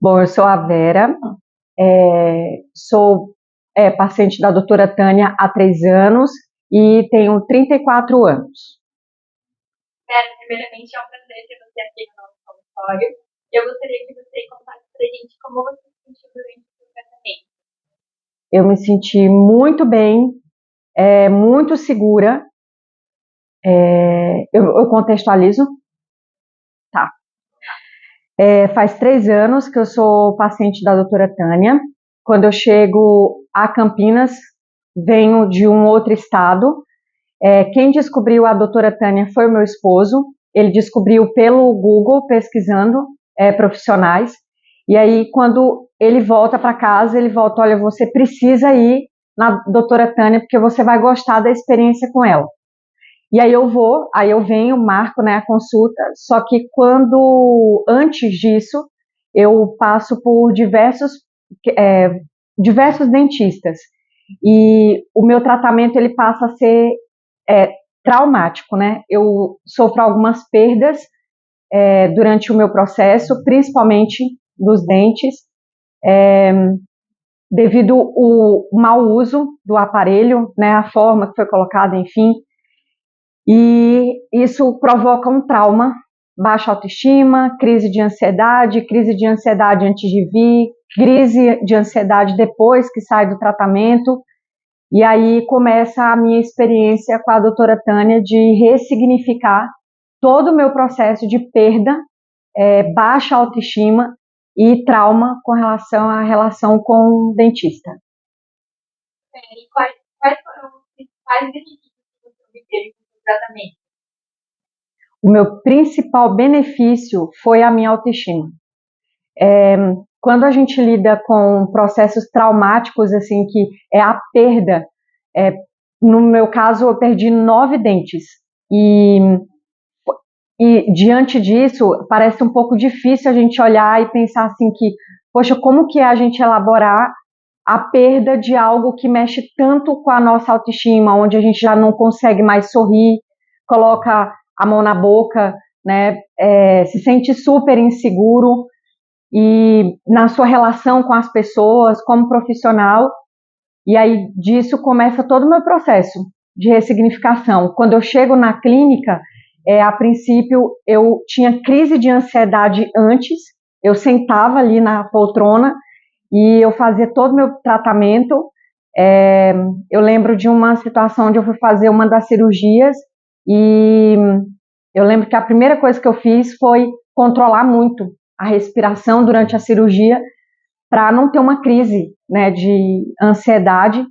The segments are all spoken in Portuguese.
Bom, eu sou a Vera, sou paciente da doutora Tânia há 3 anos e tenho 34 anos. Vera, primeiramente é um prazer ter você aqui no nosso consultório. Eu gostaria que você contasse pra gente como você se sentiu durante o seu tratamento. Eu me senti muito bem, muito segura. Eu contextualizo, tá? Faz 3 anos que eu sou paciente da doutora Tânia. Quando eu chego a Campinas, venho de um outro estado. Quem descobriu a doutora Tânia foi o meu esposo. Ele descobriu pelo Google, pesquisando profissionais. E aí, quando ele volta para casa, ele volta, olha, você precisa ir na doutora Tânia, porque você vai gostar da experiência com ela. E aí eu vou, aí eu venho, marco, né, a consulta, só que antes disso, eu passo por é, diversos dentistas. E o meu tratamento, ele passa a ser é, traumático, né? Eu sofro algumas perdas durante o meu processo, principalmente dos dentes, devido ao mau uso do aparelho, né? A forma que foi colocada, enfim. E isso provoca um trauma, baixa autoestima, crise de ansiedade antes de vir, crise de ansiedade depois que sai do tratamento. E aí começa a minha experiência com a doutora Tânia de ressignificar todo o meu processo de perda, baixa autoestima e trauma com relação à relação com o dentista. E quais foram os principais benefícios que você obteve com o seu tratamento? O meu principal benefício foi a minha autoestima. Quando a gente lida com processos traumáticos, assim, que é a perda, é, no meu caso, eu perdi 9 dentes. E diante disso, parece um pouco difícil a gente olhar e pensar assim que, poxa, como que é a gente elaborar a perda de algo que mexe tanto com a nossa autoestima, onde a gente já não consegue mais sorrir, coloca a mão na boca, né, se sente super inseguro e na sua relação com as pessoas, como profissional, e aí disso começa todo o meu processo de ressignificação. Quando eu chego na clínica, a princípio eu tinha crise de ansiedade antes, eu sentava ali na poltrona e eu fazia todo o meu tratamento. Eu lembro de uma situação onde eu fui fazer uma das cirurgias e eu lembro que a primeira coisa que eu fiz foi controlar muito a respiração durante a cirurgia para não ter uma crise, né, de ansiedade,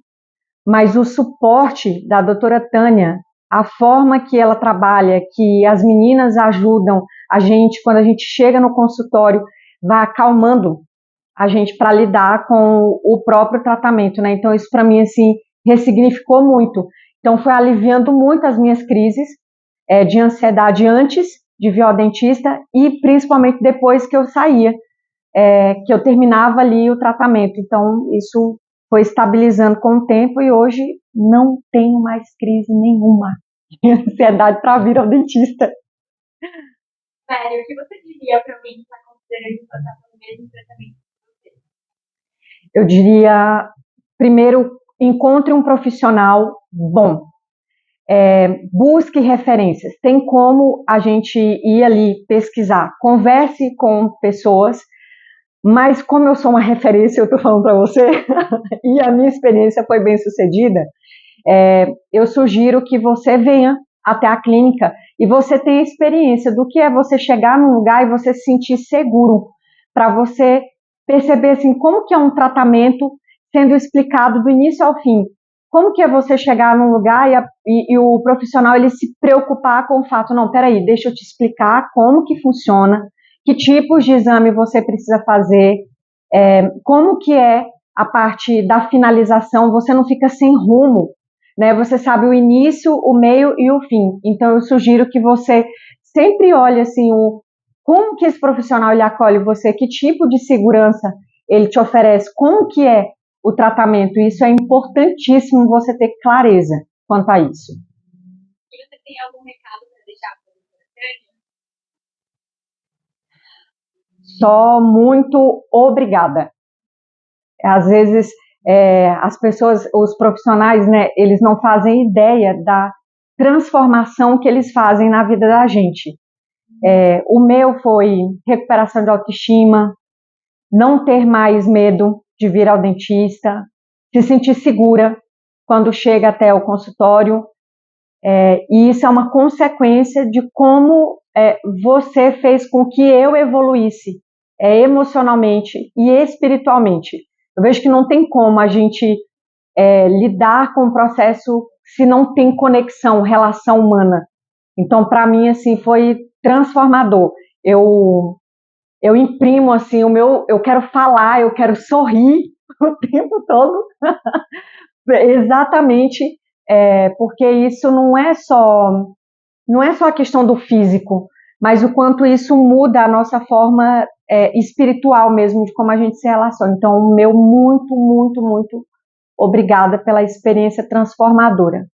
mas o suporte da doutora Tânia, a forma que ela trabalha, que as meninas ajudam a gente, quando a gente chega no consultório, vai acalmando a gente para lidar com o próprio tratamento, né? Então isso para mim assim ressignificou muito. Então foi aliviando muito as minhas crises de ansiedade antes de vir ao dentista e principalmente depois que eu saía, que eu terminava ali o tratamento. Então isso foi estabilizando com o tempo e hoje não tenho mais crise nenhuma de ansiedade para vir ao dentista. Vera, o que você diria para alguém que está considerando passar pelo mesmo tratamento que você? Eu diria, primeiro, encontre um profissional bom. Busque referências. Tem como a gente ir ali pesquisar, converse com pessoas, mas como eu sou uma referência, eu estou falando para você, e a minha experiência foi bem sucedida, eu sugiro que você venha até a clínica e você tenha experiência do que é você chegar num lugar e você se sentir seguro, para você perceber assim, como que é um tratamento sendo explicado do início ao fim. Como que é você chegar num lugar e o profissional ele se preocupar com o fato, não, peraí, deixa eu te explicar como que funciona, que tipos de exame você precisa fazer, como que é a parte da finalização, você não fica sem rumo, né? Você sabe o início, o meio e o fim. Então eu sugiro que você sempre olhe assim como que esse profissional ele acolhe você, que tipo de segurança ele te oferece, como que é o tratamento. Isso é importantíssimo você ter clareza quanto a isso. E você tem algum recado para deixar para a doutora Tânia? Só muito obrigada. Às vezes, as pessoas, os profissionais, né, eles não fazem ideia da transformação que eles fazem na vida da gente. O meu foi recuperação de autoestima, não ter mais medo de vir ao dentista, se sentir segura quando chega até o consultório, e isso é uma consequência de como você fez com que eu evoluísse emocionalmente e espiritualmente. Eu vejo que não tem como a gente lidar com o processo se não tem conexão, relação humana. Então, para mim, assim, foi transformador. Eu imprimo, assim, eu quero falar, eu quero sorrir o tempo todo, exatamente, porque isso não é só a questão do físico, mas o quanto isso muda a nossa forma espiritual mesmo, de como a gente se relaciona. Então, o meu muito, muito, muito obrigada pela experiência transformadora.